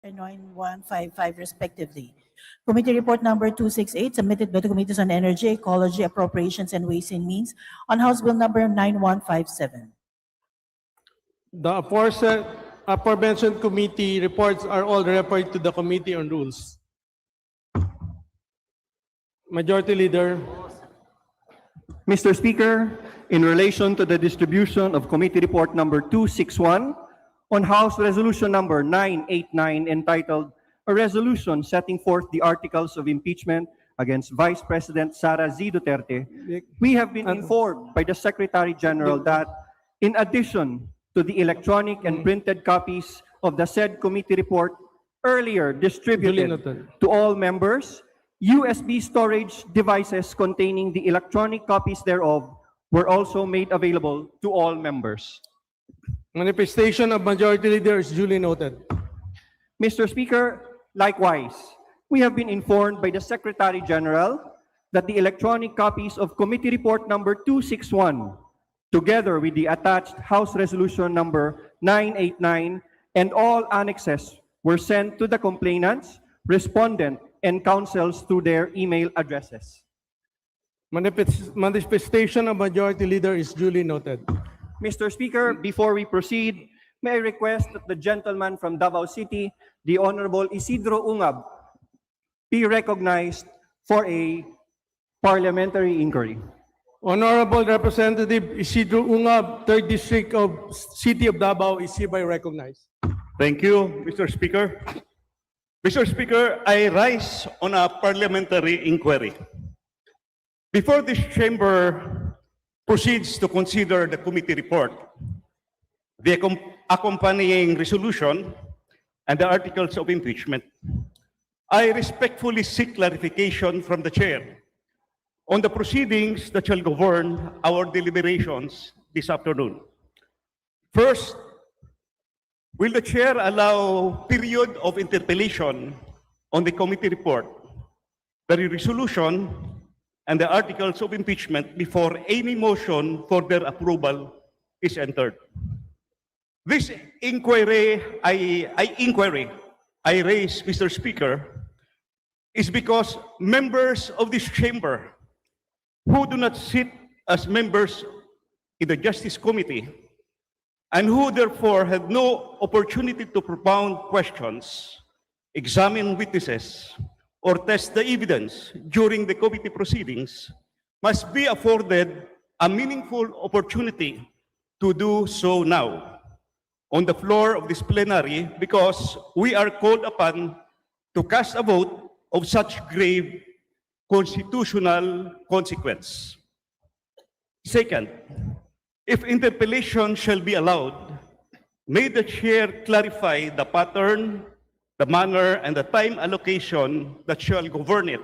and 9155 respectively. Committee Report Number 268 submitted by the Committees on Energy, Ecology, Appropriations, and Ways and Means on House Bill Number 9157. The aforementioned committee reports are all referred to the Committee on Rules. Majority Leader. Mr. Speaker, in relation to the distribution of Committee Report Number 261 on House Resolution Number 989 entitled A Resolution Setting Forth the Articles of Impeachment against Vice President Sara Z. Duterte, we have been informed by the Secretary General that in addition to the electronic and printed copies of the said committee report earlier distributed to all members, USB storage devices containing the electronic copies thereof were also made available to all members. Manifestation of Majority Leader is duly noted. Mr. Speaker, likewise, we have been informed by the Secretary General that the electronic copies of Committee Report Number 261, together with the attached House Resolution Number 989 and all annexes, were sent to the complainants, respondent, and counsels through their email addresses. Manifestation of Majority Leader is duly noted. Mr. Speaker, before we proceed, may I request that the gentleman from Davao City, the Honorable Isidro Ungab, be recognized for a parliamentary inquiry. Honorable Representative Isidro Ungab, 3rd District of City of Davao, is hereby recognized. Thank you, Mr. Speaker. Mr. Speaker, I rise on a parliamentary inquiry. Before this chamber proceeds to consider the committee report, the accompanying resolution, and the articles of impeachment, I respectfully seek clarification from the chair on the proceedings that shall govern our deliberations this afternoon. First, will the chair allow period of interpellation on the committee report, the resolution, and the articles of impeachment before any motion for their approval is entered? This inquiry I raise, Mr. Speaker, is because members of this chamber who do not sit as members in the Justice Committee and who therefore had no opportunity to propound questions, examine witnesses, or test the evidence during the committee proceedings must be afforded a meaningful opportunity to do so now on the floor of this plenary, because we are called upon to cast a vote of such grave constitutional consequence. Second, if interpellation shall be allowed, may the chair clarify the pattern, the manner, and the time allocation that shall govern it,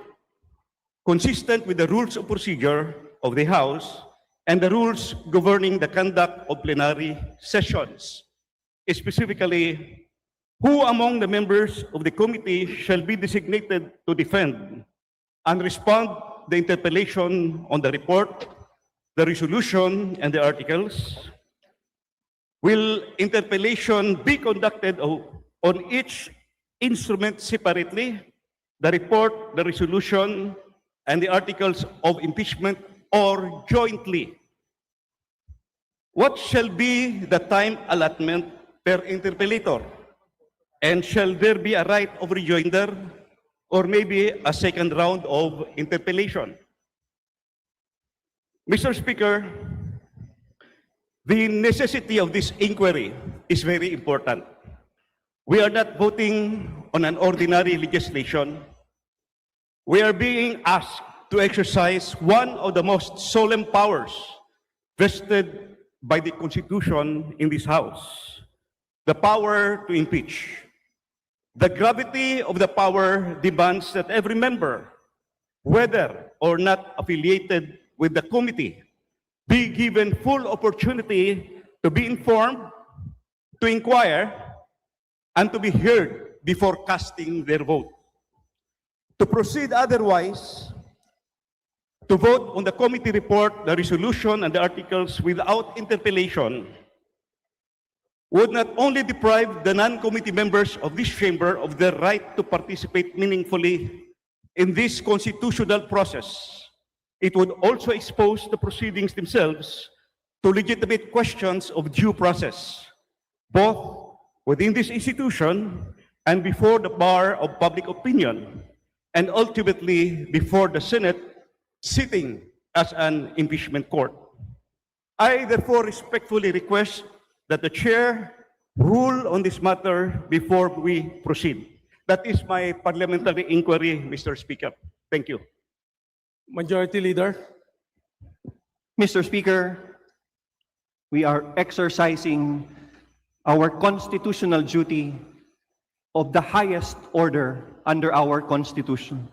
consistent with the rules of procedure of the House and the rules governing the conduct of plenary sessions. Specifically, who among the members of the committee shall be designated to defend and respond the interpellation on the report, the resolution, and the articles? Will interpellation be conducted on each instrument separately, the report, the resolution, and the articles of impeachment, or jointly? What shall be the time allotment per interpellator? And shall there be a right of rejoinder or maybe a second round of interpellation? Mr. Speaker, the necessity of this inquiry is very important. We are not voting on an ordinary legislation. We are being asked to exercise one of the most solemn powers vested by the Constitution in this House, the power to impeach. The gravity of the power demands that every member, whether or not affiliated with the committee, be given full opportunity to be informed, to inquire, and to be heard before casting their vote. To proceed otherwise, to vote on the committee report, the resolution, and the articles without interpellation would not only deprive the non-committee members of this chamber of their right to participate meaningfully in this constitutional process, it would also expose the proceedings themselves to legitimate questions of due process, both within this institution and before the bar of public opinion, and ultimately before the Senate sitting as an impeachment court. I therefore respectfully request that the chair rule on this matter before we proceed. That is my parliamentary inquiry, Mr. Speaker. Thank you. Majority Leader. Mr. Speaker, we are exercising our constitutional duty of the highest order under our Constitution.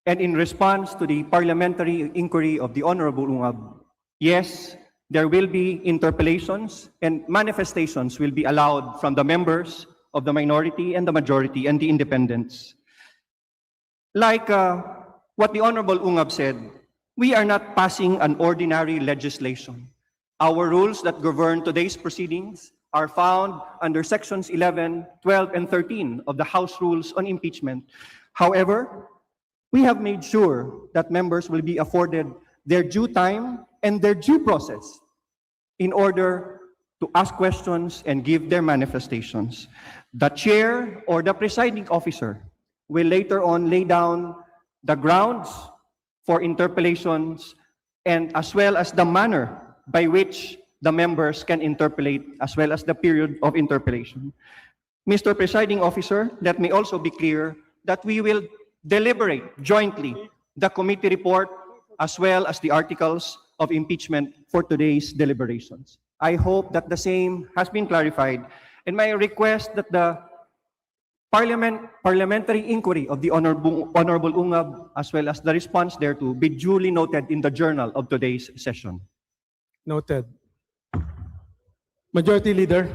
And in response to the parliamentary inquiry of the Honorable Ungab, yes, there will be interpellations and manifestations will be allowed from the members of the minority and the majority and the independents. Like what the Honorable Ungab said, we are not passing an ordinary legislation. Our rules that govern today's proceedings are found under sections 11, 12, and 13 of the House Rules on Impeachment. However, we have made sure that members will be afforded their due time and their due process in order to ask questions and give their manifestations. The chair or the presiding officer will later on lay down the grounds for interpellations and as well as the manner by which the members can interpellate as well as the period of interpellation. Mr. Presiding Officer, let me also be clear that we will deliberate jointly the committee report as well as the articles of impeachment for today's deliberations. I hope that the same has been clarified, and my request that the parliamentary inquiry of the Honorable Ungab as well as the response thereto be duly noted in the journal of today's session. Noted. Majority Leader.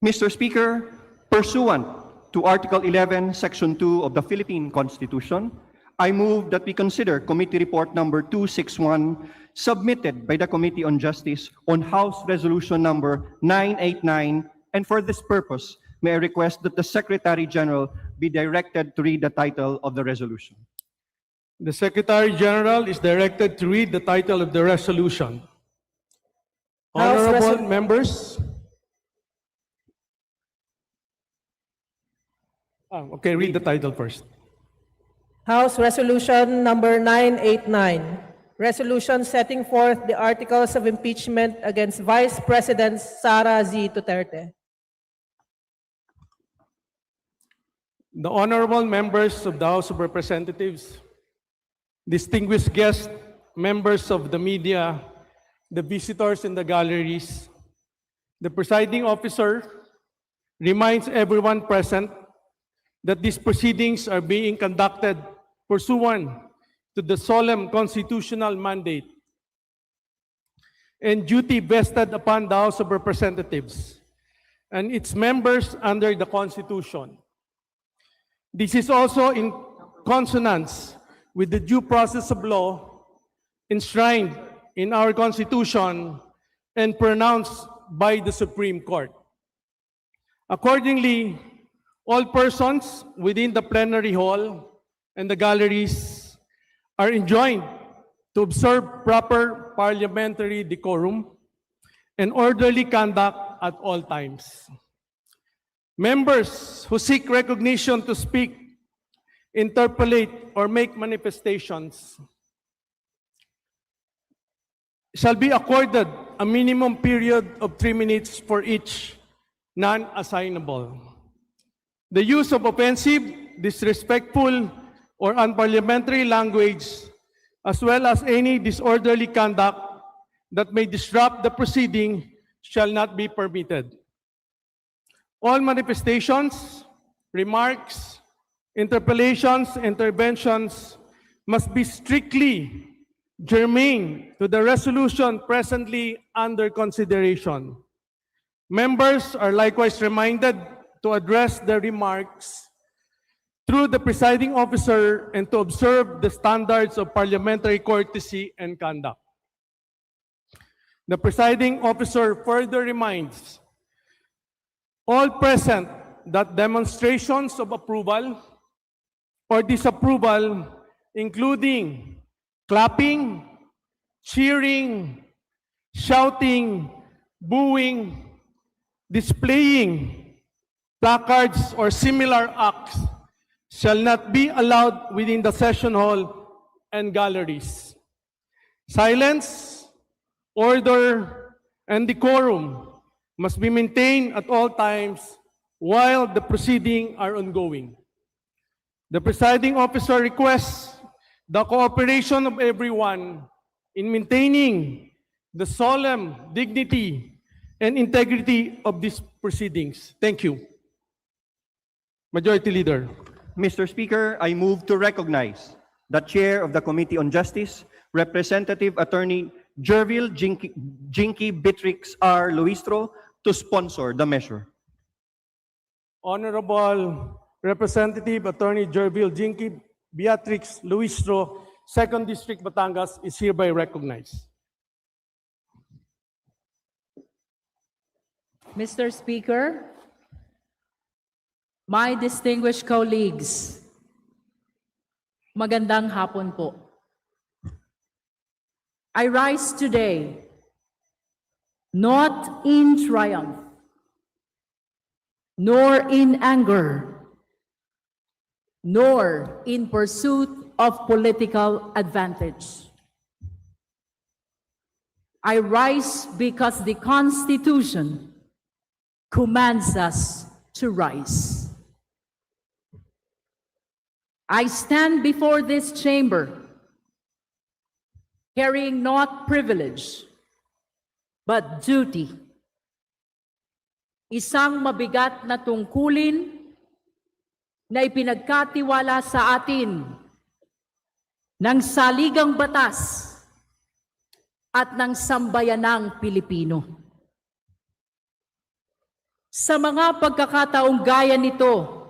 Mr. Speaker, pursuant to Article 11, Section 2 of the Philippine Constitution, I move that we consider Committee Report number 261 submitted by the Committee on Justice on House Resolution number 989, and for this purpose, may I request that the Secretary General be directed to read the title of the resolution. The Secretary General is directed to read the title of the resolution. Honorable members. Okay, read the title first. House Resolution number 989, resolution setting forth the articles of impeachment against Vice President Sara Z. Duterte. The honorable members of the House of Representatives, distinguished guests, members of the media, the visitors in the galleries, the presiding officer reminds everyone present that these proceedings are being conducted pursuant to the solemn constitutional mandate and duty vested upon the House of Representatives and its members under the Constitution. This is also in consonance with the due process of law enshrined in our Constitution and pronounced by the Supreme Court. Accordingly, all persons within the plenary hall and the galleries are enjoined to observe proper parliamentary decorum and orderly conduct at all times. Members who seek recognition to speak, interpolate, or make manifestations shall be accorded a minimum period of 3 minutes for each non-assignable. The use of offensive, disrespectful, or unparliamentary language, as well as any disorderly conduct that may disrupt the proceeding, shall not be permitted. All manifestations, remarks, interpellations, interventions must be strictly germane to the resolution presently under consideration. Members are likewise reminded to address their remarks through the presiding officer and to observe the standards of parliamentary courtesy and conduct. The presiding officer further reminds all present that demonstrations of approval or disapproval, including clapping, cheering, shouting, booing, displaying placards or similar acts, shall not be allowed within the session hall and galleries. Silence, order, and decorum must be maintained at all times while the proceedings are ongoing. The presiding officer requests the cooperation of everyone in maintaining the solemn dignity and integrity of these proceedings. Thank you. Majority Leader. Mr. Speaker, I move to recognize the Chair of the Committee on Justice, Representative Attorney Jervil Jinky Beatrix R. Luistro, to sponsor the measure. Honorable Representative Attorney Jervil Jinky Beatrix Luistro, 2nd District, Batangas, is hereby recognized. Mr. Speaker, my distinguished colleagues, magandang hapon po. I rise today not in triumph, nor in anger, nor in pursuit of political advantage. I rise because the Constitution commands us to rise. I stand before this chamber carrying not privilege, but duty. Isang mabigat na tungkulin na ipinagkatiwala sa atin ng saligang batas at ng sambayanang Pilipino. Sa mga pagkakataong gaya nito,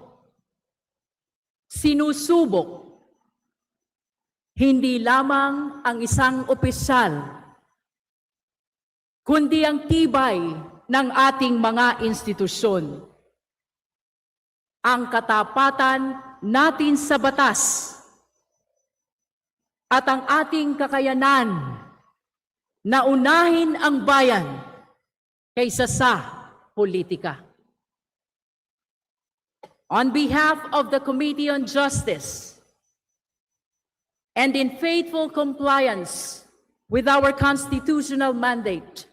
sinusubok hindi lamang ang isang opisyal, kundi ang tibay ng ating mga institusyon. Ang katapatan natin sa batas at ang ating kakayanan na unahin ang bayan kaysa sa politika. On behalf of the Committee on Justice, and in faithful compliance with our constitutional mandate,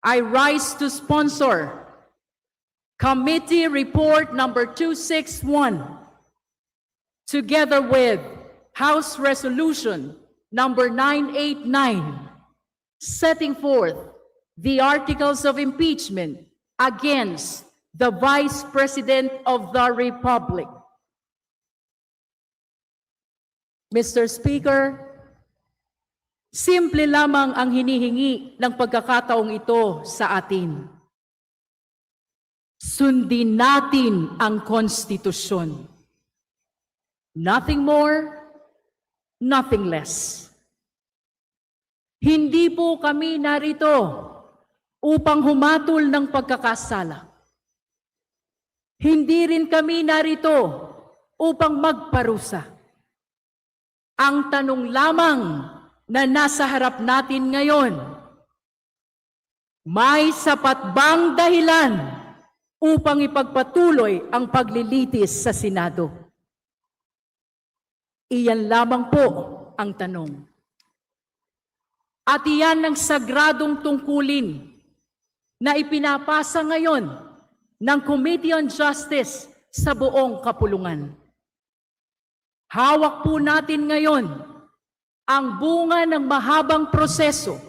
I rise to sponsor Committee Report number 261, together with House Resolution number 989, setting forth the articles of impeachment against the Vice President of the Republic. Mr. Speaker, simple lamang ang hinihingi ng pagkakataong ito sa atin. Sundin natin ang konstitusyon. Nothing more, nothing less. Hindi po kami narito upang humatol ng pagkakasala. Hindi rin kami narito upang magparusa. Ang tanong lamang na nasa harap natin ngayon, may sapat bang dahilan upang ipagpatuloy ang paglilitis sa Senado? Iyan lamang po ang tanong. At iyan ang sagradong tungkulin na ipinapasa ngayon ng Committee on Justice sa buong kapulungan. Hawak po natin ngayon ang bunga ng mahabang proseso.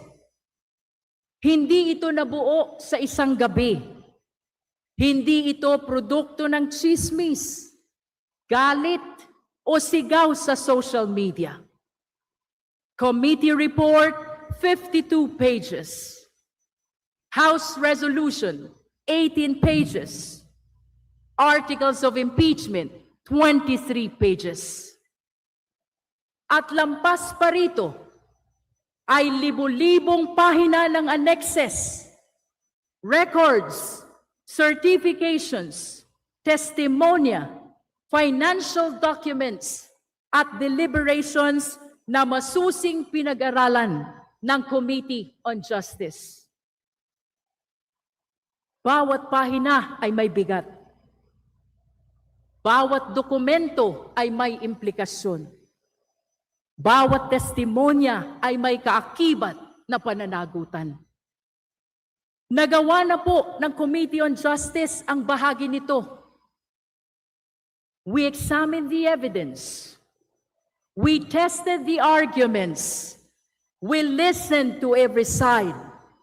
Hindi ito nabuo sa isang gabi. Hindi ito produkto ng chismis, galit, o sigaw sa social media. Committee Report, 52 pages. House Resolution, 18 pages. Articles of Impeachment, 23 pages. At lampas pa rito ay libu-libong pahina ng annexes, records, certifications, testimonya, financial documents, at deliberations na masusing pinag-aralan ng Committee on Justice. Bawat pahina ay may bigat. Bawat dokumento ay may implikasyon. Bawat testimonya ay may kaakibat na pananagutan. Nagawa na po ng Committee on Justice ang bahagi nito. We examined the evidence. We tested the arguments. We listened to every side.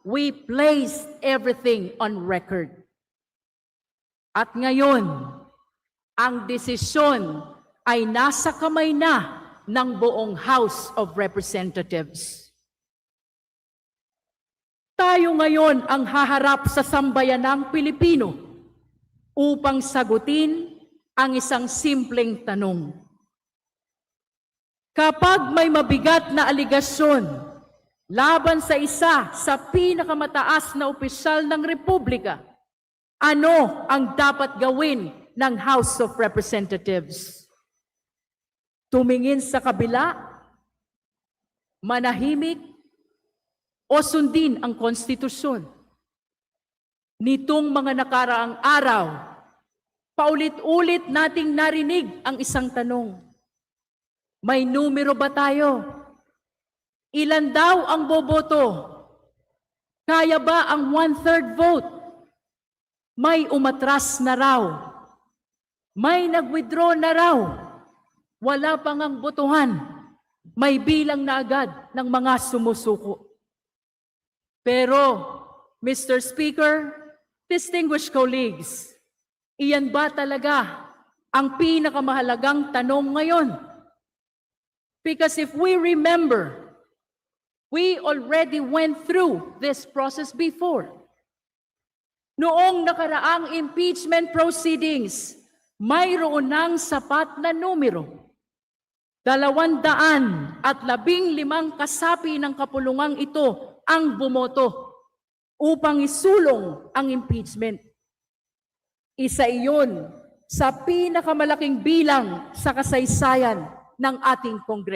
We placed everything on record. At ngayon, ang desisyon ay nasa kamay na ng buong House of Representatives. Tayo ngayon ang haharap sa sambayanang Pilipino upang sagutin ang isang simpleng tanong. Kapag may mabigat na aligasyon laban sa isa sa pinakamataas na opisyal ng Republika, ano ang dapat gawin ng House of Representatives? Tumingin sa kabila, manahimik, o sundin ang konstitusyon? Nitong mga nakaraang araw, paulit-ulit nating narinig ang isang tanong. May numero ba tayo? Ilan daw ang boboto? Kaya ba ang 1/3 vote? May umatras na raw. May nag-withdraw na raw. Wala pang ang botohan. May bilang na agad ng mga sumusuko. Pero, Mr. Speaker, distinguished colleagues, iyan ba talaga ang pinakamahalagang tanong ngayon? Because if we remember, we already went through this process before. Noong nakaraang impeachment proceedings, mayroon ng sapat na numero. 215 kasapi ng kapulungang ito ang bumoto upang isulong ang impeachment. Isa iyon sa pinakamalaking bilang sa kasaysayan ng ating Kongreso.